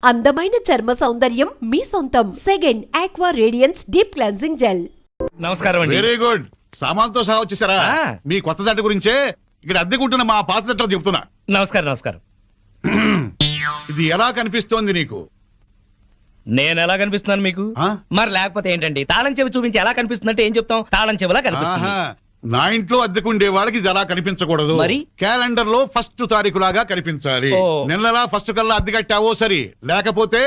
అందమైన చర్మ సౌందర్యం మీ సొంతం. Second aqua radiance deep cleansing gel. నమస్కారం అండి. Very good. సామాన్తో సహా వచ్చేసారా? మీ కొత్త జట్టు గురించే ఇక్కడ అద్దెకుంటున్న మా పాత జట్టు చెప్తున్నా. నమస్కారం నమస్కారం. ఇది ఎలా కనిపిస్తోంది నీకు? నేను ఎలా కనిపిస్తున్నాను మీకు? మరి లేకపోతే ఏంటండి, తాళం చెవి చూపించి ఎలా కనిపిస్తుందంటే ఏం చెప్తాం? తాళం చెవిలా కనిపిస్తుంది. నా ఇంట్లో అద్దెకుండే వాళ్ళకి ఇది ఎలా కనిపించకూడదు. మరి క్యాలెండర్ లో ఫస్ట్ తారీఖు లాగా కనిపించాలి. నెలలా ఫస్ట్ కల్లా అద్దె కట్టావో సరి, లేకపోతే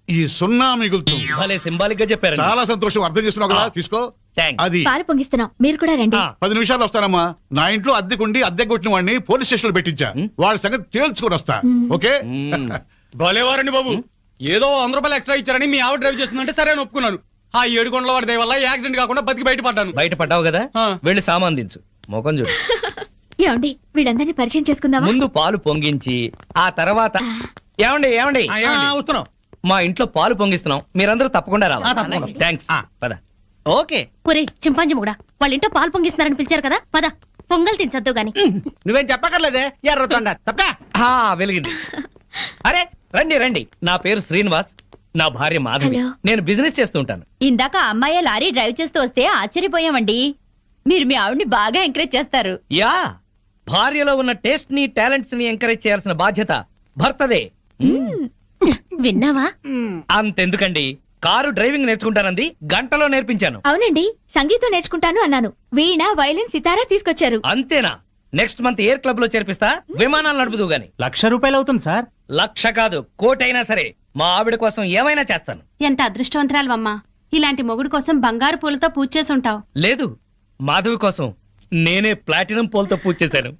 ఈ సున్నా మిగులుతుంది. భలే సింబాలిక్ గా చెప్పారు. చాలా సంతోషం. అర్థం చేస్తున్నావు కదా, తీసుకో. అది పాలు పొంగిస్తున్నాం, మీరు కూడా రండి. 10 నిమిషాలు వస్తానమ్మా. నా ఇంట్లో అద్దెకుండి అద్దె కొట్టిన వాడిని పోలీస్ స్టేషన్ లో పెట్టించా. వాడి సంగతి తేల్చుకుని వస్తా. ఓకే? భలేవారండి బాబు. ఏదో 100 రూపాయలు ఎక్స్ట్రా ఇచ్చారని మీ ఆవిడ డ్రైవ్ చేస్తుందంటే సరే అని ఒప్పుకున్నాను. ఆ 7 కొండల వాడి దయ వల్ల యాక్సిడెంట్ కాకుండా బతికి బయటపడ్డాను. బయటపడ్డావు కదా, వెళ్ళి సామాన్ దించు. మొఖం చూడు. ఏమండి, వీళ్ళందరినీ పరిచయం చేసుకుందామా? ముందు పాలు పొంగించి ఆ తర్వాత ఏమండి ఏమండి వస్తున్నాం. మా ఇంట్లో పాలు పొంగిస్తున్నాం, మీరందరూ తప్పకుండా రావాలి. థ్యాంక్స్. పద. ఓకే. ఒరే చింపాంజీ కూడా వాళ్ళ ఇంట్లో పాలు పొంగిస్తున్నారని పిలిచారు కదా, పద పొంగల్ తినచద్దు గాని. నువ్వేం చెప్పక్కర్లేదే, ఎర్రతొండ తప్ప. వెలిగింది. అరే రండి రండి. నా పేరు శ్రీనివాస్, నా భార్య మాధవి. నేను బిజినెస్ చేస్తూ ఉంటాను. ఇందాక అమ్మాయి లారీ డ్రైవ్ చేస్తూ వస్తే ఆశ్చర్యపోయామండి. మీరు మీ ఆవిడ్ని బాగా ఎంకరేజ్ చేస్తారు. యా, భార్యలో ఉన్న టేస్ట్ ని టాలెంట్స్ ని ఎంకరేజ్ చేయాల్సిన బాధ్యత భర్తదే. విన్నావా? అంతెందుకండి, కారు డ్రైవింగ్ నేర్చుకుంటానంది, గంటలో నేర్పించాను. అవునండి, సంగీతం నేర్చుకుంటాను అన్నాను. వీణ, వైలిన్, సితారా తీసుకొచ్చారు. అంతేనా? నెక్స్ట్ మంత్ ఎయిర్ క్లబ్ లో చేర్పిస్తా, విమానాలు నడుపుదు గాని. 1,00,000 రూపాయలు అవుతుంది సార్. 1,00,000 కాదు, 1,00,000 అయినా సరే మా ఆవిడ కోసం ఏమైనా చేస్తాను. ఎంత అదృష్టవంతరాలమ్మా, ఇలాంటి మొగుడు కోసం బంగారు పూలతో పూజ చేసి ఉంటావు. లేదు, మాధవి కోసం నేనే ప్లాటినం పూలతో పూజ చేశాను.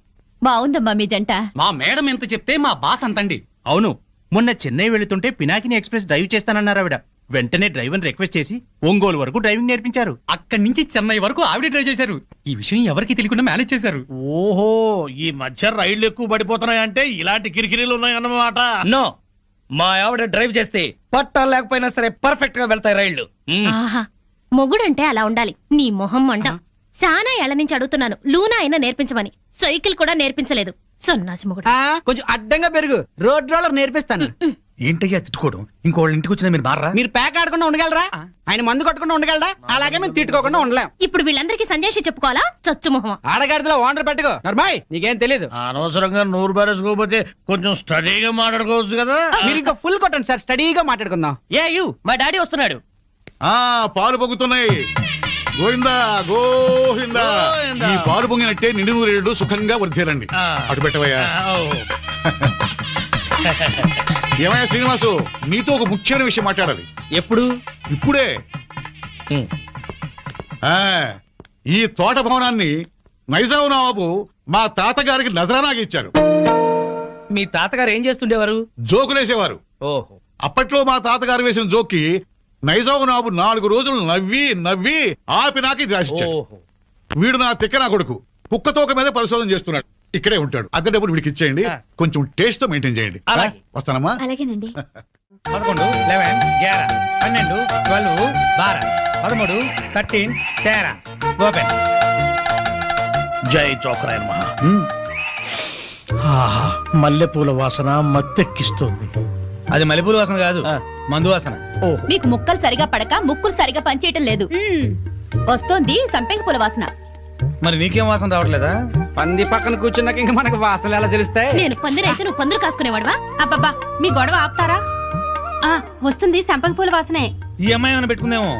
బాగుందమ్మా మీ జంట. మా మేడం ఎంత చెప్తే మా బాస్ అంతండి. అవును, మొన్న చెన్నై వెళుతుంటే పినాకిని ఎక్స్ప్రెస్ డ్రైవ్ చేస్తానన్నారు ఆవిడ. వెంటనే డ్రైవర్ రిక్వెస్ట్ చేసి ఒంగోలు వరకు డ్రైవింగ్ నేర్పించారు. అక్కడి నుంచి చెన్నై వరకు ఆవిడ డ్రైవ్ చేశారు. ఈ విషయం ఎవరికి తెలియకుండా మేనేజ్ చేశారు. ఓహో, ఈ మధ్య రైళ్లు ఎక్కువ పడిపోతున్నాయంటే ఇలాంటి కిరికిరీలు ఉన్నాయన్నమాట. నో, మా ఆవిడ డ్రైవ్ చేస్తే పట్టాలు లేకపోయినా సరే పర్ఫెక్ట్ గా వెళ్తాయి రైళ్లు. ఆహా, మొగుడంటే అలా ఉండాలి. నీ మొహం మంట. చాలా ఏళ్ల నుంచి అడుగుతున్నాను, లూనా అయినా నేర్పించమని. సైకిల్ కూడా నేర్పించలేదు. సన్నాసి మొగుడు. కొంచెం అడ్డంగా పెరుగు, రోడ్ రోలర్ నేర్పిస్తాను. ఏంటయ్యా తిట్టుకోవడం? ఇంకోళ్ళ ఇంటికి వచ్చినా మీరు మారా? మీరు ప్యాక్ ఆడకుండా ఉండగలరా? ఆయన మందు కొట్టకుండా ఉండగలరా? అలాగే మేము తిట్టుకోకుండా ఉండలేం. ఇప్పుడు వీళ్ళందరికీ సందేశం చెప్పుకోవాలా? చచ్చు మొహం. ఆడగాడిలో ఓనర్ పెట్టుకో. నర్మాయ్, నీకేం తెలీదు. అనవసరంగా నోరు బారేసుకోకపోతే కొంచెం స్టడీగా మాట్లాడుకోవచ్చు కదా. మీరు ఇంకా ఫుల్ కొట్టండి సార్, స్టడీగా మాట్లాడుకుందాం. మా డాడీ వస్తున్నాడు. పాలు పొంగుతున్నాయి. గోవిందా గోవిందా. ఈ పాలు పొంగినట్టే నిండు నూరేళ్లు సుఖంగా వర్ధేలండి. అటు పెట్టవయ్యా. ఏమయ్యా శ్రీనివాసు, నీతో ఒక ముఖ్యమైన విషయం మాట్లాడాలి. ఎప్పుడు? ఇప్పుడే. ఈ తోట భవనాన్ని నైజాం నవాబు మా తాతగారికి నజరానాగా ఇచ్చారు. మీ తాతగారు ఏం చేస్తుండేవారు? జోకులేసేవారు. ఓహో. అప్పట్లో మా తాతగారు వేసిన జోక్కి నైజాం నవాబు 4 రోజులు నవ్వి నవ్వి ఆపి నాకు ఇది రాసిచ్చాడు. వీడు నా తిక్క నా కొడుకు కుక్క తోక మీద పరిశోధన చేస్తున్నాడు. ఇక్కడే ఉంటాడు. అద్దె డబ్బులు వీడికి ఇచ్చేయండి. కొంచెం టేస్ట్ తో మెయింటైన్ చేయండి. వస్తానమ్మా. అలాగేనండి. 11, 11, 11, 12, 12, 12, 13, 13, 13. ఓపెన్. జై చోకరాయన్ మహా. మల్లెపూల వాసన మత్తెక్కిస్తోంది. అది మల్లెపూల వాసన కాదు, మందు వాసన. మీకు ముక్కలు సరిగా పడక ముక్కులు సరిగా పనిచేయటం లేదు. వస్తోంది సంపెంగ పూల వాసన. మరి నీకేం వాసన రావట్లేదా? పంది పక్కన కూర్చున్నాక ఇంకా మనకు వాసనలు ఎలా తెలుస్తాయి? నేను పందిరైతే నువ్వు పందులు కాసుకునేవాడువా? అబ్బబ్బా, మీ గొడవ ఆపుతారా? వస్తుంది సంపెంగ పూల వాసనే. ఈ అమ్మాయి ఏమైనా పెట్టుకుందేమో.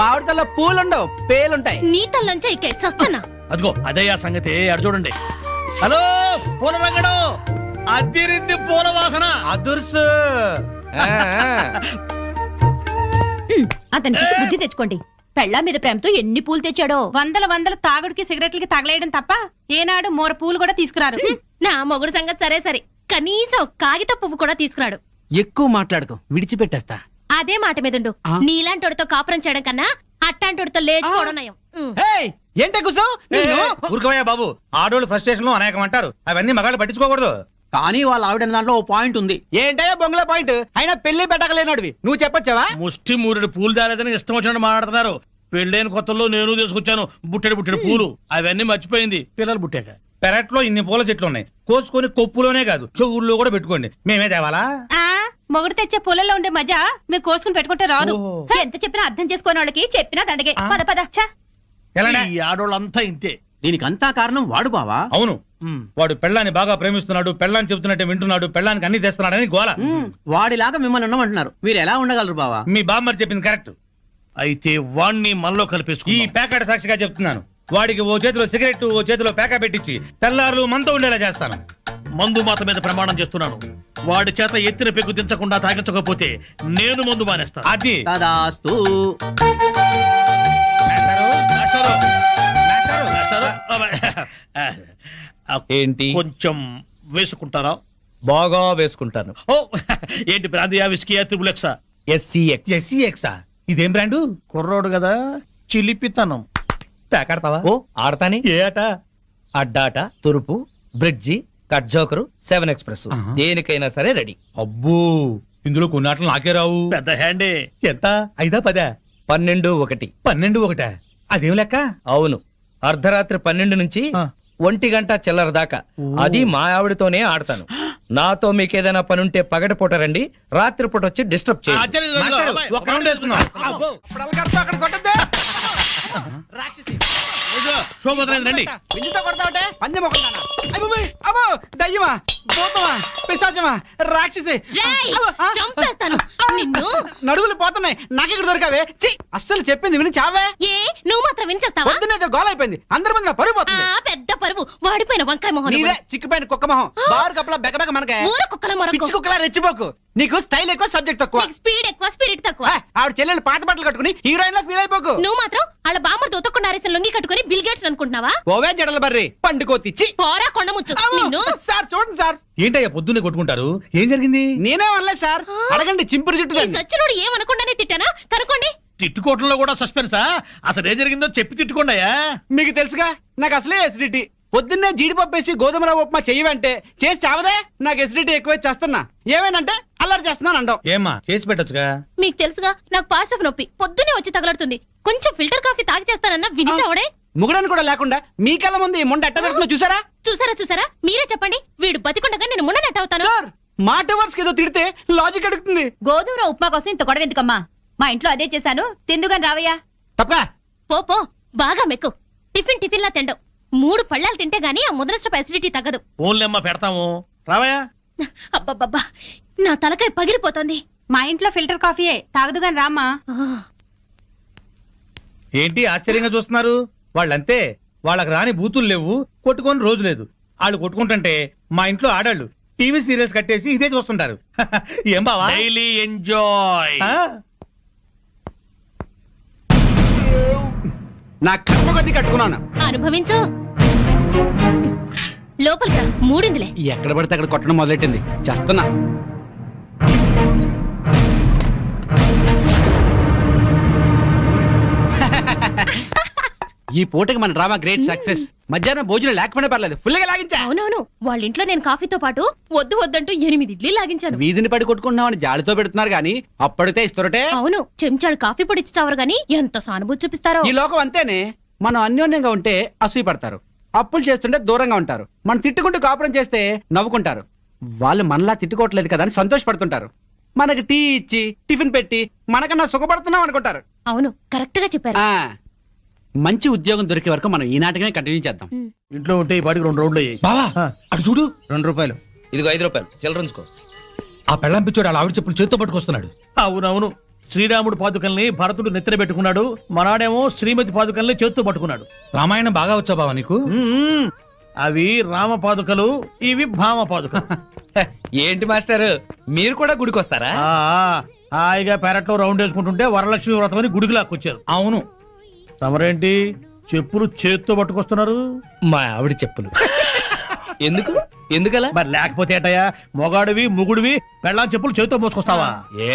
మామిడి తల్ల పూలుండవు, పేలుంటాయి. నీ తల్లంచా ఇక చస్తున్నా. అదిగో అదే ఆ సంగతి. అడు చూడండి. హలో పూల రంగడు, అద్దిరిద్ది పూల వాసన. అదుర్సు. అతనికి బుద్ధి తెచ్చుకోండి. పెళ్ళా మీద ప్రేమతో ఎన్ని పూలు తెచ్చాడో. వందల తాగుడికి సిగరెట్లకి తగలేయడం తప్ప ఏనాడు మోర పూలు కూడా తీసుకురారు. నా మొగుడు సంగతి సరే సరే, కనీసం కాగిత పువ్వు కూడా తీసుకురాడు. ఎక్కువ మాట్లాడుకో, విడిచిపెట్టేస్తా. అదే మాట మీదుండు. నీలాంటోడితో కాపురం చేయడం కన్నా అట్టాంటోడితో లేచుకోవడం నయం. ఏంటే కూర్చో. ఊరుకోవయ్యా బాబు, ఆడోళ్ళు ఫ్రస్ట్రేషన్ లో అనేకం అంటారు. అవన్నీ మగాళ్ళు పట్టించుకోకూడదు. కానీ వాళ్ళ ఆవిడ దాంట్లో ఓ పాయింట్ ఉంది. ఏంటయ్యా బొంగుల పాయింట్? అయినా పెళ్లి పెట్టకలేనాడివి నువ్వు చెప్పొచ్చావా? ముష్టి మూరెడు పూలు దాలేదని ఇష్టం వచ్చినట్టు మాట్లాడుతున్నారు. పెళ్ళైన కొత్తలో నేను తీసుకొచ్చాను బుట్టెడు పూలు. అవన్నీ మర్చిపోయింది పిల్లలు పుట్టాక. పెరట్లో ఇన్ని పూల చెట్లు ఉన్నాయి, కోసుకొని కొప్పులోనే కాదు చెవుల్లో కూడా పెట్టుకోండి. మేమే తేవాలా? మొగుడు తెచ్చే పొలంలో ఉండే మజా మీరు కోసుకుని పెట్టుకుంటే రాదు. ఎంత చెప్పినా అర్థం చేసుకోని వాళ్ళకి చెప్పినా దండగే. పద పద. ఛ! ఈ ఆడోళ్ళంతా ఇంతే. దీనికంతా కారణం వాడు బావా. అవును, వాడు పెళ్ళాన్ని బాగా ప్రేమిస్తున్నాడు, పెళ్ళాన్ని చెబుతున్నట్టే వింటున్నాడు, పెళ్ళానికి అన్ని తెస్తున్నాడని గోల. వాడిలాగా మిమ్మల్ని ఉండమంటున్నారు, మీరు ఎలా ఉండగలరు బావా? మీ బామ్మర్ చెప్పింది కరెక్ట్. అయితే వాణ్ణి మనలో కలిపేసుకు. ఈ ప్యాకెట్ సాక్షిగా చెప్తున్నాను, వాడికి ఓ చేతిలో సిగరెట్ ఓ చేతిలో ప్యాకా పెట్టించి తెల్లారులు మనతో ఉండేలా చేస్తాను. మందు మాత మీద ప్రమాణం చేస్తున్నాను, వాడి చేత ఎత్తిన పెగ్గు దించకుండా తాగించకపోతే నేను మందు మానేస్తాను. అది తదాస్తు. ఏంటి కొంచెం వేసుకుంటారా? బాగా వేసుకుంటాను. ఓ ఏంటి బ్రాందియా విస్కీయా త్రిబులెక్సా? ఎస్సీఎక్స్. ఇదేం బ్రాండు? కుర్రోడు కదా, చిలిపితనం. ప్యాకాడతావా? ఓ ఆడతాని. ఏ ఆట? అడ్డాట, తురుపు, బ్రిడ్జి, కట్ జోకరు, 7 ఎక్స్ప్రెస్, దేనికైనా సరే రెడీ. అబ్బో, ఇందులో కొన్ని ఆటలు నాకే రావు. పెద్ద హ్యాండే. ఎంత? 5 10? 12 1. 12 1. అదేం లెక్క? అవును, అర్ధరాత్రి 12 నుంచి 1 గంట చిల్లర దాకా. అది మా ఆవిడతోనే ఆడతాను. నాతో మీకేదైనా పనుంటే పగటిపూట రండి, రాత్రిపూట వచ్చి డిస్టర్బ్ చేయండి. ఒక రౌండ్ వేసుకుందాం. శోభోదయం రండి. చంపేస్తాను నిన్ను. నడువులు పోతున్నాయి, నాకెక్కడ దొరకావే? అస్సలు చెప్పింది విని చావే. ఏ నువ్వు మాత్రం వినిచేస్తావా? పొద్దునేదో గోల అయిపోయింది, అందరి ముందు పరుగు పోతుంది. పెద్ద పరువు, వాడిపోయిన వంకాయ మొహం. నీదే చిక్కిపోయిన కుక్క మొహం, బారు కప్పలా బెగబెగ మనకే. ఊర కుక్కల మొరకు. పిచ్చి కుక్కలా రెచ్చిపోకు, నీకు స్టైల్ ఎక్కువ సబ్జెక్ట్ తక్కువ. స్పీడ్ ఎక్కువ స్పిరిట్ తక్కువ. ఆవిడ చెల్లెలు పాత బట్టలు కట్టుకుని హీరోయిన్ లా ఫీల్ అయిపోకు. నువ్వు మాత్రం వాళ్ళ బామ్మర్ దొతకుండా ఆరేసిన లొంగి కట్టుకుని బిల్ గేట్స్ అనుకుంటున్నావా? ఓవే జడల బర్రి పండుకోతిచ్చి పోరా కొండముచ్చు నిన్ను. సార్ చూడండి సార్. ఏంటయ్యా పొద్దున్నే కొట్టుకుంటారు? ఏం జరిగింది? నేనే అనలేదు సార్, అడగండి చింపురు జుట్టు ఈ సచ్చినోడు ఏమనుకుండానే తిట్టానా? కనుకోండి. తిట్టుకోవటంలో కూడా సస్పెన్సా? అసలు ఏం జరిగిందో చెప్పి తిట్టుకోండియా. మీకు తెలుసుగా నాకు అసలే ఎసిడిటీ. పొద్దున్నే జీడిపప్పు వేసి గోధుమ రవ్వ ఉప్మా చెయ్యవంటే చేసి చావదే. నాకు ఎసిడిటీ ఎక్కువ చేస్తున్నా, ఏమేనంటే అల్లరి చేస్తున్నాను అంటావు. ఏమ్మా చేసి పెట్టొచ్చుగా. మీకు తెలుసుగా నాకు పాస్ ఆఫ్ నొప్పి పొద్దున్నే వచ్చి తగలడుతుంది. కొంచెం ఫిల్టర్ కాఫీ తాగి చేస్తానన్నా వినిచావడే. ముగుడని కూడా లేకుండా మీ కళ్ళ ముందు ఈ ముండ ఎట్ట దొరుకుతుందో చూసారా? చూసారా మీరే చెప్పండి. వీడు బతికుండగా నేను మున్ననట్టు అవుతాను. సార్ మాట వర్స్ ఏదో తిడితే లాజిక్ అడుగుతుంది. గోధుమ రవ్వ ఉప్మా కోసం ఇంత గొడవ ఎందుకమ్మా? మా ఇంట్లో అదే చేశాను, తిందుగాని రావయ్యా. తప్ప పో బాగా మెక్కు. టిఫిన్ లా తిండవు. 3 పళ్ళాలు తింటే గానీ ఆ ముద్రస్ట్రప్ అసిడిటీ తగ్గదు. ఓన్లేమ్మా పెడతాము, రావయ్యా. అబ్బబ్బబ్బా, నా తలకాయ పగిలిపోతుంది. మా ఇంట్లో ఫిల్టర్ కాఫీయే, తాగదుగాని రామ్మా. ఏంటి ఆశ్చర్యంగా చూస్తున్నారు? వాళ్ళంతే, వాళ్ళకి రాని బూతులు లేవు, కొట్టుకొని రోజు లేదు. వాళ్ళు కొట్టుకుంటుంటే మా ఇంట్లో ఆడాళ్ళు టీవీ సీరియల్స్ కట్టేసి ఇదే చూస్తుంటారు. ఏం బావా? Daily enjoy. నా కర్మ కొద్ది కట్టుకున్నాను, అనుభవించు. లోపలికి మూడిందిలే. ఎక్కడ పడితే అక్కడ కొట్టడం మొదలెట్టింది, చేస్తున్నా. ఈ పూటకి మన డ్రామా గ్రేట్ సక్సెస్. మధ్యాహ్నం భోజనం లేకపోయినా పర్లేదు, ఫుల్ గా లాగించా. అవునవును, వాళ్ళ ఇంట్లో నేను కాఫీతో పాటు వద్దంటూ 8 ఇడ్లీ లాగించాను. వీధిని పడి కొట్టుకుంటున్నామని జాలితో పెడుతున్నారు గానీ అప్పటితే ఇస్తారటే. అవును, చెంచాడు కాఫీ పొడి ఇచ్చావరు గానీ ఎంత సానుభూతి చూపిస్తారో. ఈ లోకం అంతేనే, మనం అన్యోన్యంగా ఉంటే అసూయ పడతారు, అప్పులు చేస్తుంటే దూరంగా ఉంటారు, మనం తిట్టుకుంటూ కాపురం చేస్తే నవ్వుకుంటారు. వాళ్ళు మనలా తిట్టుకోవట్లేదు కదా అని సంతోషపడుతుంటారు. మనకి టీ ఇచ్చి టిఫిన్ పెట్టి మనకన్నా సుఖపడుతున్నాం అనుకుంటారు. అవును, కరెక్ట్ గా చెప్పారు. మంచి ఉద్యోగం దొరికే వరకు మనం ఈ నాటకమే కంటిన్యూ చేద్దాం. ఇంట్లో ఉంటే ఈ పాటికి 2 రౌండ్లు అయ్యాయి. బావా అటు చూడు. 2 రూపాయలు. ఇదిగో 5 రూపాయలు చిల్లరంచుకో. ఆ పెళ్ళం పిచ్చోడు అలా ఆవిడ చెప్పులు చేత్తో పట్టుకొస్తున్నాడు. అవునవును, శ్రీరాముడు పాదుకల్ని భరతుడు నెత్తిన పెట్టుకున్నాడు, మనాడేమో శ్రీమతి పాదుకల్ని చేత్తో పట్టుకున్నాడు. రామాయణం బాగా వచ్చా బావా నీకు? అవి రామ పాదుకలు, ఇవి భామ పాదుకలు. ఏంటి మాస్టర్, మీరు కూడా గుడికి వస్తారా? హాయిగా పెరట్లో రౌండ్ వేసుకుంటుంటే వరలక్ష్మి వ్రతం అని గుడికి లాక్కొచ్చారు. అవును, తమరేంటి చెప్పులు చేత్తో పట్టుకొస్తున్నారు? మా ఆవిడ చెప్పులు. ఎందుకలా? మరి లేకపోతే ఏటయ్యా, మొగాడివి ముగుడివి పెళ్ళాం చెప్పులు చేత్తో మోసుకొస్తావా? ఏ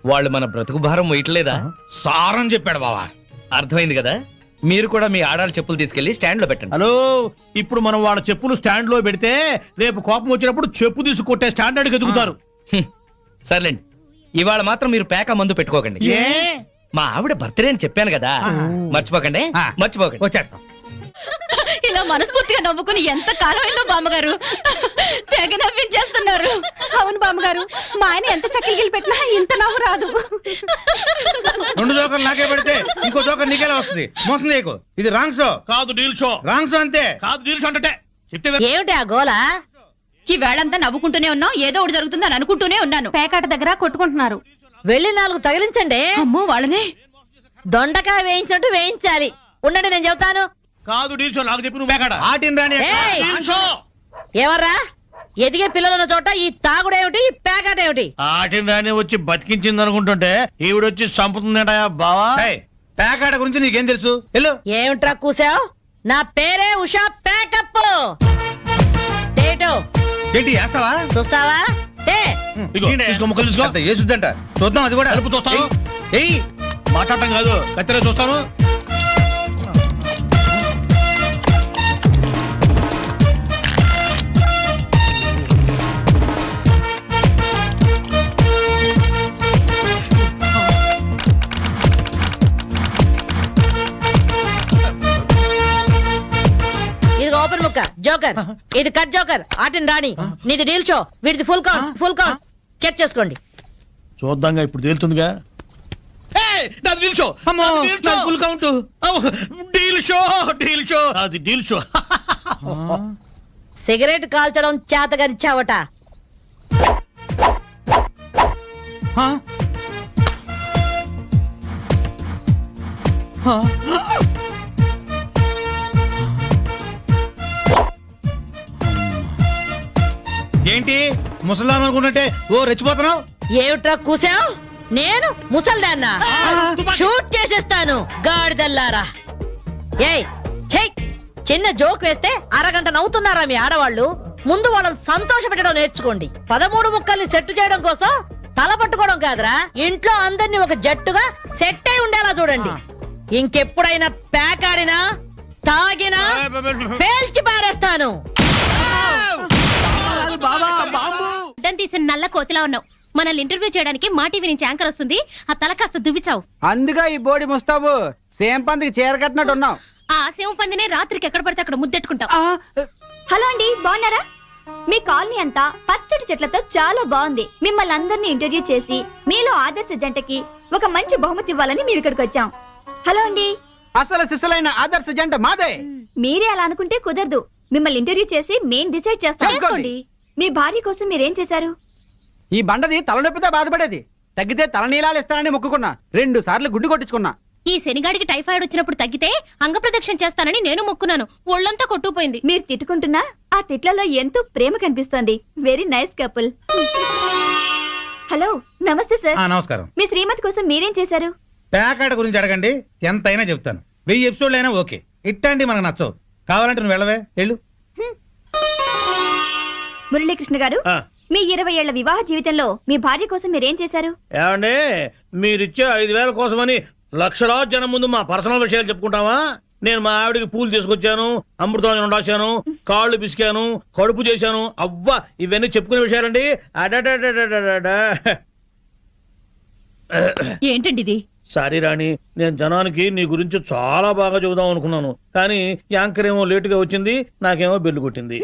వాళ్ళు మన బ్రతుకు భారం మొయ్యట్లేదా? సారం చెప్పాడు బావా. అర్థమైంది కదా, మీరు కూడా మీ ఆడాళ్ళ చెప్పులు తీసుకెళ్లి స్టాండ్ లో పెట్టండి. హలో, ఇప్పుడు మనం వాళ్ళ చెప్పులు స్టాండ్ లో పెడితే రేపు కోపం వచ్చినప్పుడు చెప్పు తీసి కొట్టే స్టాండర్డ్ ఎదుగుతారు. సర్లేండి, ఇవాళ మాత్రం మీరు పేక మందు పెట్టుకోకండి. ఏ మా ఆవిడ బర్త్డే అని చెప్పాను కదా, మర్చిపోకండి. వచ్చేస్తాం. ఇలా మనస్ఫూర్తిగా నవ్వుకుని ఎంత కాలమైందో బామ్మగారు. తెగ నవ్వించేస్తున్నారు. అవును బామ్మగారు, మా ఆయన ఎంత చక్కగిలి పెట్టినా ఇంత నవ్వు రాదు. 2 జోకర్లు నాకే పెడితే ఇంకో జోకర్ నీకేలా వస్తుంది? మోసం చేయకు. ఇది రాంగ్ షో. కాదు డీల్ షో. రాంగ్ షో అంతే. కాదు డీల్ షో అంటే చెప్తే ఏమిటి ఆ గోలా? ఈ వేళంతా నవ్వుకుంటూనే ఉన్నాం, ఏదో ఒకటి జరుగుతుందని అనుకుంటూనే ఉన్నాను. పేకాట దగ్గర కొట్టుకుంటున్నారు. వెళ్ళి 4 తగిలించండి. అమ్మో వాళ్ళనే దొండకాయ వేయించినట్టు వేయించాలి. ఉండండి నేను చెబుతాను. కాదు డీల్ షో. నాకు చెప్పి నువ్వు బేకాడ. ఆటిన్ రాని ఏయ్! Deal show. ఎవర్రా ఎదిగే పిల్లలున్న చోట ఈ తాగుడేమిటి, ఈ పేకాట ఏమిటి? ఆటిన్ రాని వచ్చి బతికించింది అనుకుంటుంటే ఈవిడొచ్చి చంపుతుందట బావా. పేకాట గురించి నీకేం తెలుసు? వెళ్ళు. ఏమిట్రా కూసావు? నా పేరే ఉషా పేకప్. ఏంటి వేస్తావా? చూస్తావా? ఇదిగో, తీసుకో, ముక్కలు తీసుకో. వేసుద్దంట. చూద్దాం అది కూడా. కలుపు చూస్తాను. ఏయ్ మాట్లాడటం కాదు, కత్తెరే చూస్తాను. ఇది ఓపెన్ ముక్క జోకర్, ఇది కట్ జోకర్. ఆటిన్ రాణి, నీది డీల్ షో, వీడిది full count. Full count check చేసుకోండి. చూద్దాంగా, ఇప్పుడు తేలుతుందిగా. నాది డీల్ షో. అమ్మో, నాది డీల్ షో. నాది full count. Deal show, deal show. అది డీల్ షో. సిగరెట్ కాల్చడం చేతగరిచావట. ఏంటి ముసలాం అనుకుంటుంటే ఓ రెచ్చిపోతున్నావు? ఏమిట్రా కూసావు? నేను ముసల్దాన్నా? షూట్ చేసేస్తాను గాడిదల్లారా. ఏయ్ ఛై, చిన్న జోక్ వేస్తే అరగంట నవ్వుతున్నారా మీ ఆడవాళ్ళు? ముందు వాళ్ళని సంతోష పెట్టడం నేర్చుకోండి. 13 ముక్కల్ని సెట్ చేయడం కోసం తల పట్టుకోవడం కాదురా, ఇంట్లో అందరినీ ఒక జట్టుగా సెట్ అయి ఉండేలా చూడండి. ఇంకెప్పుడైనా పేకాడినా తాగినా పేల్చి పారేస్తాను. అడ్డం తీసిన నల్ల కోతిలా ఉన్నావు. మనల్ని ఇంటర్వ్యూ చేయడానికి మా టీవీ నుంచి యాంకర్ వస్తుంది. ఆ తల కాస్త దువ్విచావు. అందుగా ఈ బోడి ముస్తాబు సేమ్ పందికి చీర కట్టినట్టు ఉన్నావు. ఆ శివ పందినే రాత్రికి ఎక్కడ పడితే అక్కడ ముద్దెట్టుకుంటావు. హలో అండి, బాగున్నారా? మీ కాలనీ అంతా పచ్చటి చెట్లతో చాలా బాగుంది. మిమ్మల్ని అందరినీ ఇంటర్వ్యూ చేసి మీలో ఆదర్శ జంటకి ఒక మంచి బహుమతి ఇవ్వాలని మేము ఇక్కడికి వచ్చాం. హలో అండి. అసలు సిసలైన ఆదర్శ జంట మాదే. మీరే అలా అనుకుంటే కుదరదు. మిమ్మల్ని ఇంటర్వ్యూ చేసి మేం డిసైడ్ చేస్తాం. చేసుకోండి. మీ భార్య కోసం మీరేం చేశారు? ఈ బండది తలనొప్పితో బాధపడేది. తగ్గితే తలనీలాలు ఇస్తానని మొక్కుకున్నా. 2 సార్లు గుడ్డు కొట్టించుకున్నా. ఈ శనిగాడికి టైఫాయిడ్ వచ్చినప్పుడు తగ్గితే అంగప్రదక్షిణ చేస్తానని నేను మొక్కున్నాను. ఒళ్ళంతా కొట్టుకుపోయింది. మీరు తిట్టుకుంటున్నా ఆ తిట్లలో ఎంతో ప్రేమ కనిపిస్తోంది. Very nice couple. హలో, నమస్తే సార్. నమస్కారం. మీ శ్రీమతి కోసం మీరేం చేశారు? పేకాట గురించి అడగండి, ఎంతైనా చెప్తాను. 1000 ఎపిసోడ్లు అయినా ఓకే. ఇట్టండి మనకు నచ్చవు. కావాలంటే నువ్వు వెళ్ళవే, వెళ్ళు. మురళీకృష్ణ గారు, మీ 20 ఏళ్ల వివాహ జీవితంలో మీ భార్య కోసం మీరేం చేశారు? ఏమండి, మీరిచ్చే 5000 కోసమని లక్షలాది జనం ముందు మా పర్సనల్ విషయాలు చెప్పుకుంటావా? నేను మా ఆవిడికి పూలు తీసుకొచ్చాను, అమృతం రాశాను, కాళ్ళు పిసికాను, కడుపు చేశాను. అవ్వ, ఇవన్నీ చెప్పుకునే విషయాలండి. ఏంటండి ఇది? సారీ రాణి, నేను జనానికి నీ గురించి చాలా బాగా చెబుదాం అనుకున్నాను, కానీ యాంకర్ ఏమో లేటుగా వచ్చింది, నాకేమో బెల్లు కొట్టింది.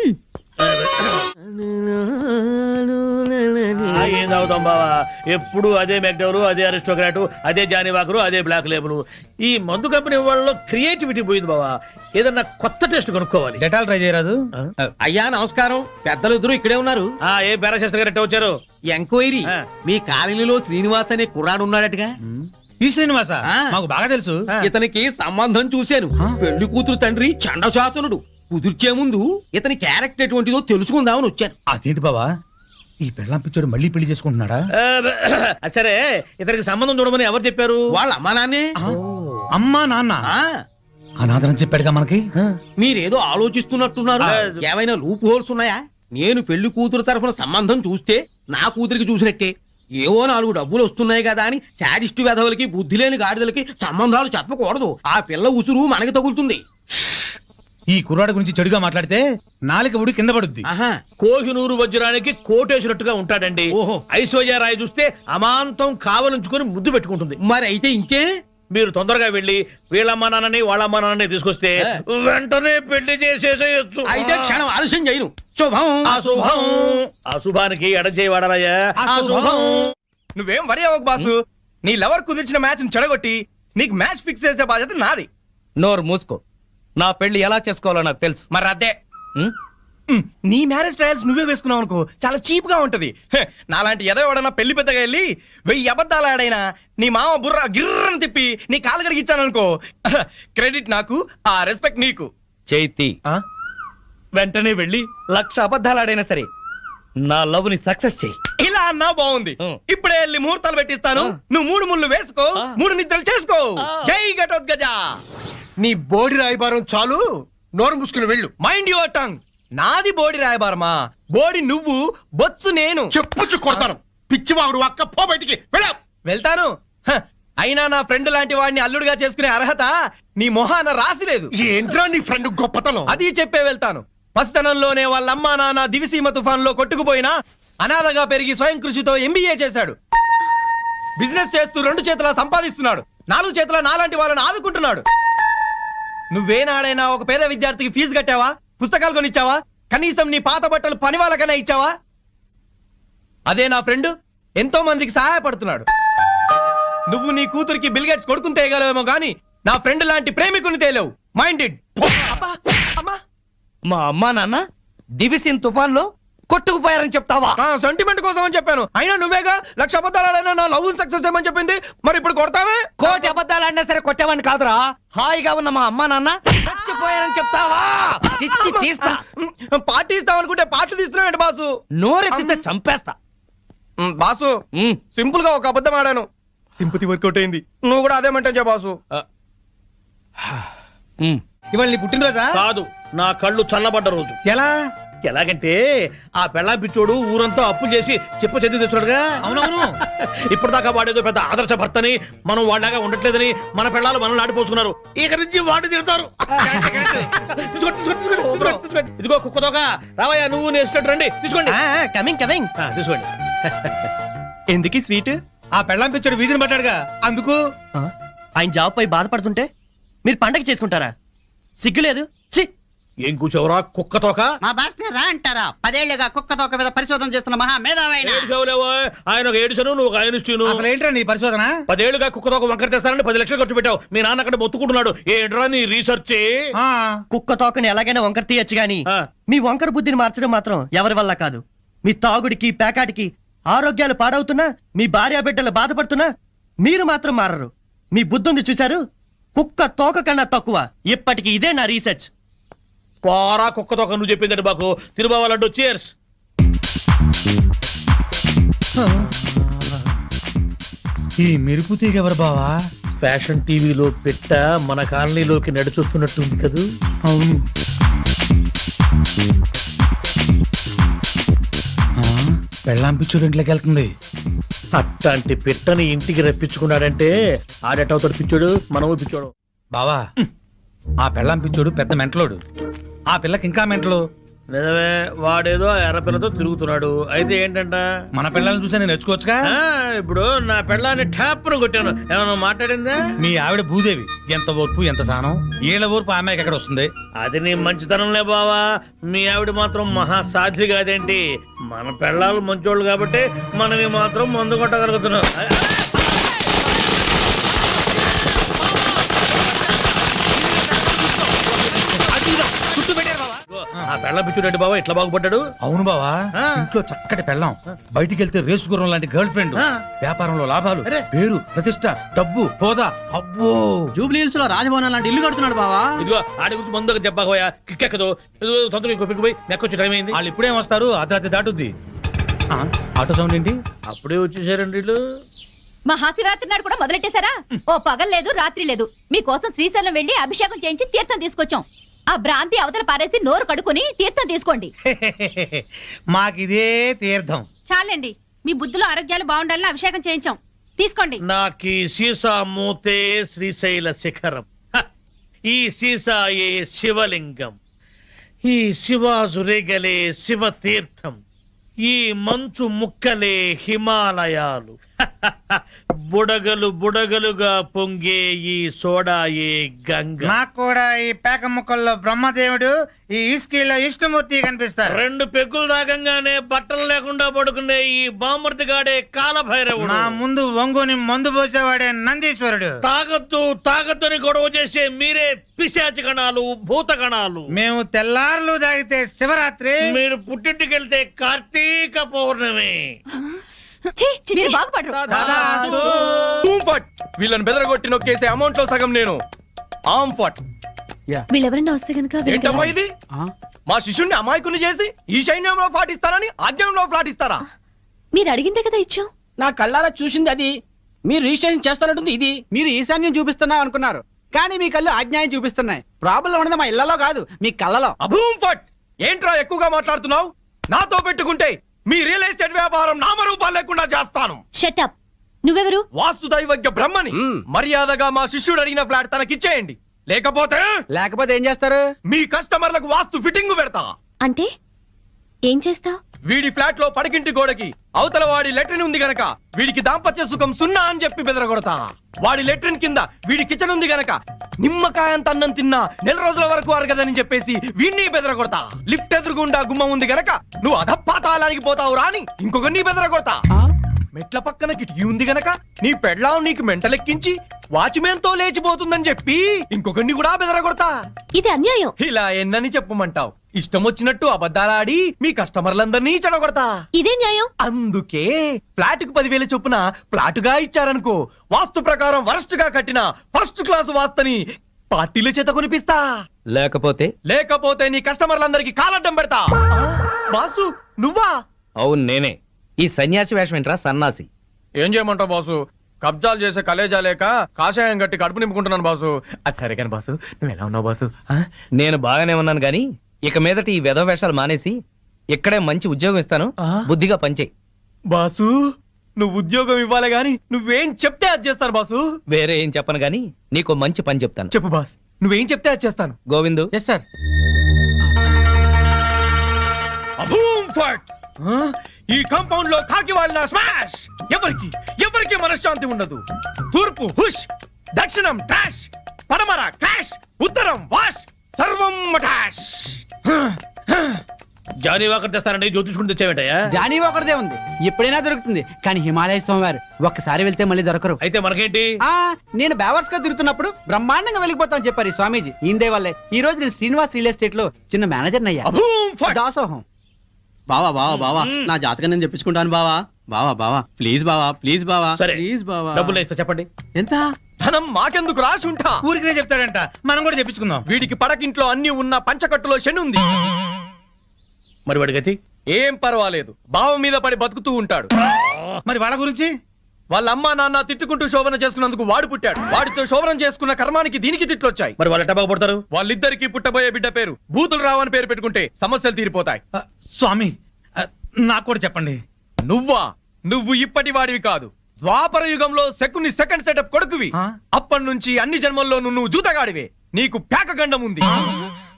ఏం తాగుతాం బావా, ఎప్పుడు అదే మెక్డవరు, అదే అరిస్టోక్రాటు, అదే జానీవాకరు, అదే బ్లాక్ లేబుల్. ఈ మందు కంపెనీ వాళ్ళలో క్రియేటివిటీ పోయింది బావా. ఏదన్నా కొత్త టేస్ట్ కొనుక్కోవాలి. డెటాల్ ట్రై చేయరాదు? అయ్యా నమస్కారం, పెద్దలు ఇద్దరు ఇక్కడే ఉన్నారు. ఏ పారాశాస్త్రి గారు ఎట్ట వచ్చారు? ఎంక్వైరీ, మీ కాలనీలో శ్రీనివాస్ అనే కుర్రాడు ఉన్నాడటగా. ఈ శ్రీనివాస మాకు బాగా తెలుసు. ఇతనికి సంబంధం చూశాను. పెళ్లి కూతురు తండ్రి చండశాసనుడు. కుదిర్చే ముందు ఇతని క్యారెక్టర్ ఎటువంటిదో తెలుసుకుందామని వచ్చాను. అదేంటి బావా, ఈ పెళ్ళాం పిచ్చోడు మళ్ళీ పెళ్లి చేసుకుంటున్నాడా? సరే, ఇతనికి సంబంధం చూడమని ఎవరు చెప్పారు? వాళ్ళ అమ్మా నాన్నే. అమ్మా నాన్న అనాథరం చెప్పాడుగా మనకి. మీరేదో ఆలోచిస్తున్నట్టున్నారు. ఏమైనా లూప్ హోల్స్ ఉన్నాయా? నేను పెళ్లి కూతురు తరఫున సంబంధం చూస్తే నా కూతురికి చూసినట్టే. ఏవో 4 డబ్బులు వస్తున్నాయి కదా అని శాడిస్టు వెధవులకి, బుద్ధి లేని గాడిదలకి సంబంధాలు చెప్పకూడదు. ఆ పిల్ల ఉసురు మనకి తగులుతుంది. ఈ కుర్రాడు గురించి చెడుగా మాట్లాడితే నాలుక ఉడి కింద పడుద్ది. కోహినూరు వజ్రానికి కోటేసినట్టుగా ఉంటాడండి. ఓహో. ఐశ్వర్య రాయ్ చూస్తే అమాంతం కావలించుకొని ముద్దు పెట్టుకుంటుంది. మరి అయితే ఇంకే, మీరు తొందరగా వెళ్ళి వీళ్ళమ్మ నాన్నని వాళ్ళమ్మ నాన్నని తీసుకొస్తే వెంటనే పెళ్లి చేసేసేయచ్చు. అయితే క్షణం ఆలస్యం చేయను. శుభం. అశుభం. అశుభానికి ఎడచేయి వాడాలయ్యా. అశుభం. నువ్వేం వరి అవ్వకు బాసు. నీ లవర్ కుదిర్చిన మ్యాచ్ చెడగొట్టి నీకు మ్యాచ్ ఫిక్స్ చేసే బాధ్యత నాది. నోరు మూసుకో. నా పెళ్లి ఎలా చేసుకోవాలో నాకు తెలుసు. మరి అదే ఉం? నీ మ్యారేజ్ ట్రయల్స్ నువ్వే వేసుకున్నావు అనుకో, చాలా చీప్ గా ఉంటది. నాలాంటి ఏదో ఎవడన్నా పెళ్లి పెద్దగా వెళ్ళి 1000 అబద్ధాలు ఆడైనా నీ మామ బుర్ర గిర్రని తిప్పి నీ కాలు కడిగిచ్చాననుకో, క్రెడిట్ నాకు, ఆ రెస్పెక్ట్ నీకు. చైతి, వెంటనే వెళ్ళి 1,00,000 అబద్ధాలు ఆడైనా సరే నా లవ్ ని సక్సెస్ చేయి. ఇలా అన్నా బాగుంది. ఇప్పుడే వెళ్ళి ముహూర్తాలు పెట్టిస్తాను. నువ్వు 3 ముళ్ళు వేసుకో, 3 నిద్రలు చేసుకో. జై ఘటోత్కచ. నీ బోడి రాయబారం చాలు, నోరు మూసుకుని వెళ్ళు. Mind your tongue. నాది బోడి రాయబారమా? బోడి నువ్వు, బొత్సు నేను. చెప్పుచ్చు కొడతాను. పిచ్చివాగుడు అక్క, పో బయటికి. వెళ్తాను. అయినా నా ఫ్రెండ్ లాంటి వాడిని అల్లుడిగా చేసుకునే అర్హత నీ మొహాన రాసిలేదు. ఏంట్రా నీ ఫ్రెండ్ గొప్పతనం? అది చెప్పే వెళ్తాను. పసితనంలోనే వాళ్ళ అమ్మా నాన్న దివిసీమ తుఫాన్ లో కొట్టుకుపోయినా అనాథగా పెరిగి స్వయం కృషితో MBA చేశాడు. బిజినెస్ చేస్తూ 2 చేతులా సంపాదిస్తున్నాడు. 4 చేతుల నాలాంటి వాళ్ళని ఆదుకుంటున్నాడు. నువ్వేనాడైనా ఒక పేద విద్యార్థికి ఫీజు కట్టావా? పుస్తకాలు కొనిచ్చావా? కనీసం నీ పాత బట్టలు పని వాళ్ళకైనా ఇచ్చావా? అదే నా ఫ్రెండ్ ఎంతో మందికి సహాయపడుతున్నాడు. నువ్వు నీ కూతురికి బిల్గేట్స్ కొడుకుని తేయగలవేమో గాని నా ఫ్రెండ్ లాంటి ప్రేమికుని తేలేవు. మైండెడ్. మా అమ్మా నాన్న దివిసిన్ తుఫాన్ లో కొట్టుకుపోయారని చెప్తావా? సెంటిమెంట్ కోసం అని చెప్పాను. అయినా నువ్వేగా 1,00,000 అబద్ధాలు ఆడైనా నా లవ్ సక్సెస్ చేయమని చెప్పింది. మరి ఇప్పుడు కొడతావే? 1,00,000 అబద్ధాలు ఆడినా సరే కొట్టేవాడిని కాదురా. హాయిగా ఉన్న మా అమ్మా నాన్న చచ్చిపోయారని చెప్తావా? తీస్తా. పార్టీ ఇస్తావనుకుంటే పాటలు తీస్తున్నావు బాసు. నోరెత్తితే చంపేస్తా. బాసు, సింపుల్ గా ఒక అబద్ధం ఆడాను. సింపతి వర్కౌట్ అయింది. నువ్వు కూడా అదేమంటే బాసు. ఇవాళ నీ పుట్టినరోజా? కాదు, నా కళ్ళు చల్లబడ్డ రోజు. ఎలా? ఎలాగంటే ఆ పెళ్ళాం పిచ్చోడు ఊరంతా అప్పులు చేసి చెప్ప చెంది తెచ్చుడుగా. అవునవును. ఇప్పటిదాకా వాడేదో పెద్ద ఆదర్శ భర్తని, మనం వాళ్ళగా ఉండట్లేదని మన పెళ్ళాలు మనల్ని ఆడిపోసుకున్నారు. ఇక నుంచి వాడి తిడతారు. ఇదిగో కుక్కతోక, రావయ్యా నువ్వు నేర్చుకుంటూ రండి. తీసుకోండి. Coming coming. తీసుకోండి. ఎందుకు స్వీట్? ఆ పెళ్ళాం పిచ్చాడు వీధిని పట్టాడుగా, అందుకు. ఆయన జాబ్ పై బాధపడుతుంటే మీరు పండగ చేసుకుంటారా? సిగ్గులేదు. ఛీ! ఏం కూర్చోవరా కుక్కతోక? మా బాస్ రా అంటారా? 10 ఏళ్లుగా కుక్క తోక మీద పరిశోధన చేస్తున్న మహా మేధావైన ఆయన ఒక ఏడుసను, నువ్వు ఒక ఐన్స్టీను. అసలు ఏంట్రా నీ పరిశోధన? 10 ఏళ్లుగా కుక్కతోక వంకర తెస్తానని 10 లక్షలు ఖర్చు పెట్టావు. మీ నాన్న అక్కడ మొత్తుకుంటున్నాడు. ఏంట్రా నీ రీసెర్చ్? కుక్క తోకని ఎలాగైనా వంకర తీయచ్చు గాని మీ వంకర బుద్ధిని మార్చడం మాత్రం ఎవరి వల్ల కాదు. మీ తాగుడికి పేకాటికి ఆరోగ్యాలు పాడవుతున్నా, మీ భార్య బిడ్డలు బాధపడుతున్నా మీరు మాత్రం మారరు. మీ బుద్ధుంది చూశారు? కుక్క తోక కన్నా తక్కువ. ఇప్పటికి ఇదే నా రీసెర్చ్. పోరా కుక్కతోక, నువ్వు చెప్పిందండి బాకు. తిరుబావాలంటూ చీర్స్. ఈ మెరుపు తీగ ఎవరు బావా? ఫ్యాషన్ టీవీలో పెట్ట మన కాలనీలోకి నడిచొస్తున్నట్టుంది కదూ. అవును. పెళ్ళాం పిచ్చోడు ఇంట్లోకి వెళ్తుంది. అట్లాంటి పిట్టని ఇంటికి రప్పించుకున్నాడంటే ఆడేటవుతాడు పిచ్చోడు, మనము పిచ్చోడు. బావా, ఆ పెళ్ళాం పిచ్చోడు పెద్ద మెంటలోడు. ఆ పిల్లకి ఇంకా మెంటలు. నిజమే, వాడేదో ఎర్రపిల్లతో తిరుగుతున్నాడు. అయితే ఏంటంట? మన పిల్లల్ని చూసి నేను నేర్చుకోవచ్చుగా. ఇప్పుడు నా పిల్లాన్ని ఠాప్ను కొట్టాను. ఏమన్నా మాట్లాడిందా? మీ ఆవిడ భూదేవి. ఎంత ఓర్పు, ఎంత సహనం. ఏళ్ళ ఓర్పు ఆ అమ్మాయికి ఎక్కడ వస్తుంది? అది నీ మంచితనంలే బావా. మీ ఆవిడ మాత్రం మహాసాధ్వి కాదేంటి? మన పిల్లలు మంచోళ్ళు కాబట్టి మనవి మాత్రం మందు కొట్టగలుగుతున్నాం. ఆ పెళ్ళ పిచ్చుడండి బావా ఇట్లా బాగుపడ్డాడు. అవును బావా, ఇంట్లో చక్కటి పెళ్ళం, బయటికి వెళ్తే రేసు గుర్రం లాంటి గర్ల్ ఫ్రెండ్, వ్యాపారంలో లాభాలు, పేరు, ప్రతిష్ట, డబ్బు, హోదా. అబ్బో, జూబ్లీ హిల్స్ లో రాజభవనం లాంటి ఇల్లు కడుతున్నాడు బావా. ఇదిగో ఆడి గురించి ముందుగా చెప్పాకోయా, కిక్కెక్కదు. తొందరగా ఇంకో పిక్కిపోయి నెక్కొచ్చి టైం అయింది. వాళ్ళు ఇప్పుడేం వస్తారు? అర్ధరాత్రి దాటుద్ది. ఆటో సౌండ్ ఏంటి? అప్పుడే వచ్చేసారండి వీళ్ళు. మహాశివరాత్రి నాడు కూడా మొదలెట్టేశారా? ఓ పగలు లేదు రాత్రి లేదు. మీకోసం శ్రీశైలం వెళ్లి అభిషేకం చేయించి తీర్థం తీసుకొచ్చాం. ఆ భ్రాంతి అవతల పారేసి నోరు కడుకుని తీర్థం తీసుకోండి. మాకిదే తీర్థం. చాలండి, మీ బుద్ధులు ఆరోగ్యాలు బాగుండాలని అభిషేకం చేయించాం. తీసుకోండి. నాకీ సీసా మూతే శ్రీశైల శిఖరం, ఈ సీసాయే శివలింగం, ఈ శివాజురేగలే శివతీర్థం, ఈ మంచు ముక్కలే హిమాలయాలు. బుడగలు బుడగలుగా పొంగే ఈ సోడా ఏ గంగ. నాకు కూడా ఈ పేక ముక్కల్లో బ్రహ్మదేవుడు, ఈ ఇస్కీలో విష్ణుమూర్తి కనిపిస్తారు. 2 పెగ్గులు తాగంగానే బట్టలు లేకుండా పడుకునే ఈ బామర్తిగాడే కాలభైరవుడు. నా ముందు వంగుని మందు పోసేవాడే నందీశ్వరుడు. తాగద్దని గొడవ చేసే మీరే పిశాచి గణాలు, భూత గణాలు. మేము తెల్లార్లు తాగితే శివరాత్రి, మీరు పుట్టింటికెళ్తే కార్తీక పౌర్ణమి. వీళ్ళని బెదరగొట్టి నొక్కేసే అమౌంట్ లో సగం నేను. ఆంఫట్ వీళ్ళెవరన్నా వస్తే కనుక ఏంటమ్మా ఇది? మా శిష్యుణ్ణి అమాయకుని చేసి ఈ సైన్యంలో పాటిస్తారని ఆజ్ఞంలో పాటిస్తారా? మీరు అడిగిందే కదా ఇచ్చాం. నా కళ్ళారా చూసింది అది. మీరు రిజిస్ట్రేషన్ చేస్తానంటుంది ఇది. మీరు ఈశాన్యం చూపిస్తున్నా అనుకున్నారు, కానీ మీ కళ్ళు అజ్ఞాయం చూపిస్తున్నాయి. ప్రాబ్లం ఉన్నది మా ఇళ్లలో కాదు, మీ కళ్ళలో. అభూంఫట్ ఏంట్రా ఎక్కువగా మాట్లాడుతున్నావు? నాతో పెట్టుకుంటే మీ రియల్ ఎస్టేట్ వ్యాపారం నామరూపాలు లేకుండా చేస్తాను. షటప్. నువ్వెవరు? వాస్తు దైవజ్ఞ బ్రహ్మని. మర్యాదగా మా శిష్యుడు అడిగిన ఫ్లాట్ తనకిచ్చేయండి, లేకపోతే ఏం చేస్తారు? మీ కస్టమర్లకు వాస్తు ఫిట్టింగ్ పెడతా. అంటే ఏం చేస్తావ్? వీడి ఫ్లాట్ లో పడకింటి గోడకి అవతల వాడి లెట్రిన్ ఉంది గనక వీడికి దాంపత్య సుఖం 0 అని చెప్పి బెదరగొడతా. వాడి లెట్రిన్ కింద వీడి కిచెన్ ఉంది గనక నిమ్మకాయంత అన్నం తిన్నా 4 రోజుల వరకు అరగదని చెప్పేసి వీడిని బెదరగొడతా. లిఫ్ట్ ఎదురుగుండా గుమ్మం ఉంది గనక నువ్వు అధపాతాళానికి పోతావు రాని ఇంకొకరిని బెదరగొడతా. మెట్ల పక్కన కిటికీ ఉంది గనక నీ పెళ్ళాం నీకు మెంటలెక్కించి వాచ్మెన్ తో లేచిపోతుందని చెప్పి ఇంకొకరిని కూడా బెదరగొడతా. ఇది అన్యాయం. ఇలా ఎన్నని చెప్పమంటావు? ఇష్టం వచ్చినట్టు అబద్ధాలాడి మీ కస్టమర్లందరినీ చెడగొడతా. ఇదే న్యాయం. అందుకే ఫ్లాట్ కు 10,000 చొప్పున ఫ్లాటుగా ఇచ్చారనుకో, వాస్తు ప్రకారం వరస్ట్ గా కట్టిన ఫస్ట్ క్లాస్ వాస్తుని పార్టీల చేత కొనిపిస్తా. లేకపోతే నీ కస్టమర్లందరికి కాలడ్డం పెడతా. బాసు నువ్వా? అవును నేనే. ఈ సన్యాసి వేషం ఏంట్రా సన్నాసి? ఏం చేయమంటావు బాసు? కబ్జాలు చేసే కలేజా లేక కాషాయం గట్టి కడుపు నింపుకుంటున్నాను బాసు. అది సరే కానీ బాసు, నువ్వు ఎలా ఉన్నావు బాసు? నేను బాగానే ఉన్నాను గాని ఇక మీదట ఈ వెధవ వేషాలు మానేసి ఇక్కడే మంచి ఉద్యోగం ఇస్తాను, బుద్ధిగా పనిచేయి. బాసు నువ్వు ఉద్యోగం ఇవ్వాలి గాని నువ్వేం చెప్తే అది చేస్తాను బాసు. వేరే ఏం చెప్పను గాని నీకు మంచి పని చెప్తాను. చెప్పు బాస్, నువ్వేం చెప్తే అది చేస్తాను. గోవిందు. Yes sir. ఈ కాంపౌండ్ లో కాకి వాళ్ళ స్మాష్. ఎవరికి మనశ్శాంతి ఉండదు. తూర్పు హుష్, దక్షిణం ట్రాష్, పడమర క్రాష్, ఉత్తరం వాష్, సర్వం మటాష్. జానీ వాకర్ తెస్తానండి, జ్యోతిష్కుని తెచ్చావేంటయ్యా? జానీ ఒకరిదే ఉంది, ఎప్పుడైనా దొరుకుతుంది. కానీ హిమాలయ స్వామివారు ఒక్కసారి వెళ్తే మళ్ళీ దొరకరు. అయితే మనకేంటి? నేను బేవర్స్ గా తిరుగుతున్నప్పుడు బ్రహ్మాండంగా వెళ్ళిపోతామని చెప్పారు ఈ స్వామీజీ. ఈందే వల్లే ఈ రోజు నేను శ్రీనివాస్ రియల్ ఎస్టేట్ లో చిన్న మేనేజర్ అయ్యా. దాసోహం. బావా నా జాతకం నేను తెప్పించుకుంటాను బావా ప్లీజ్ బావా సరే, ప్లీజ్ బావా. డబ్బులు ఇస్తా, చెప్పండి ఎంత? ధనం మాకెందుకు రాసి ఉంటా? ఊరికినే చెప్తాడంట, మనం కూడా చెప్పించుకుందాం. వీడికి పడకింట్లో అన్ని ఉన్న పంచకట్టులో శని ఉంది. మరి వాడి గతి? ఏం పర్వాలేదు, బావ మీద పడి బతుకుతూ ఉంటాడు. మరి వాళ్ళ గురించి? వాళ్ళ అమ్మా నాన్న తిట్టుకుంటూ శోభన చేసుకున్నందుకు వాడు పుట్టాడు. వాడితో శోభనం చేసుకున్న కర్మానికి దీనికి తిట్లొచ్చాయి. మరి వాళ్ళు ఎట్టా బాగుపడతారు? వాళ్ళిద్దరికి పుట్టబోయే బిడ్డ పేరు బూతులు రావని పేరు పెట్టుకుంటే సమస్యలు తీరిపోతాయి. స్వామి నాకు కూడా చెప్పండి. నువ్వు ఇప్పటి వాడివి కాదు, ద్వాపర యుగంలో శకుని సెకండ్ సెటప్ కొడుకువి. అప్పటి నుంచి అన్ని జన్మల్లో నువ్వు జూతగాడివే. నీకు పేక గండం ఉంది.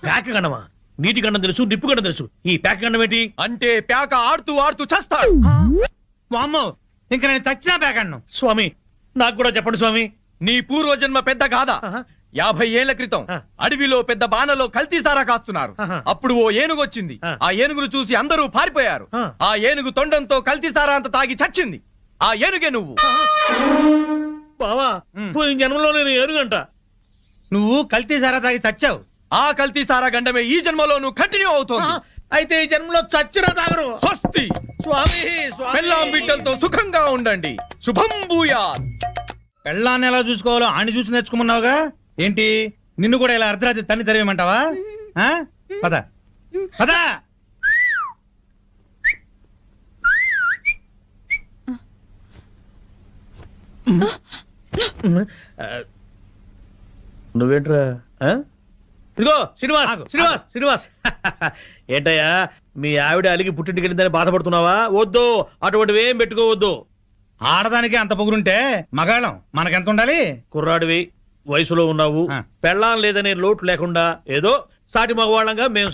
పేక గండమా? నీటి గండం తెలుసు, నిప్పు గండం తెలుసు. ఈ పేక గండం ఏంటి? అంటే పేక ఆడుతూ చస్తాడు. వామ్మో, ఇంకా నేను చచ్చినా పేకన్ను. స్వామి నాకు కూడా చెప్పండి స్వామి. నీ పూర్వజన్మ పెద్ద గాథ. 50 ఏళ్ల క్రితం అడవిలో పెద్ద బాణలో కల్తీ సారా కాస్తున్నారు. అప్పుడు ఓ ఏనుగు వచ్చింది. ఆ ఏనుగును చూసి అందరూ పారిపోయారు. ఆ ఏనుగు తొండంతో కల్తీ సారా అంత తాగి చచ్చింది. ఆ ఏనుగే నువ్వు. బావా పోయిన జన్మలో నేను ఏనుగంట. నువ్వు కల్తీ సారా తాగి చచ్చావు. ఆ కల్తీ సారా గండమే ఈ జన్మలో నువ్వు కంటిన్యూ అవుతోంది. అయితే ఈ జన్మలో చచ్చినా తాగరు. స్వస్తి. స్వామి పెళ్ళాం బిడ్డలతో సుఖంగా ఉండండి. శుభం భూయాత్. పెళ్ళాన్ని ఎలా చూసుకోవాలో ఆని చూసి నేర్చుకోమన్నావుగా, ఏంటి నిన్ను కూడా ఇలా అర్ధరాత్రి తన్ని తరివేయమంటావా? పద పద. నువ్వేంట్రా? ఇదిగో శ్రీనివాస్ ఏంటయ్యా మీ ఆవిడ అలిగి పుట్టింటికి వెళ్ళిందని బాధపడుతున్నావా? వద్దు, అటువంటివి ఏం పెట్టుకోవద్దు. ఆడదానికి అంత పొగురుంటే మగాళ్ళం మనకెంత ఉండాలి? కుర్రాడివి, వయసులో ఉన్నావు, పెళ్ళాం లేదనే లోటు లేకుండా ఏదో సాటి మగవాళ్ళంగా మేము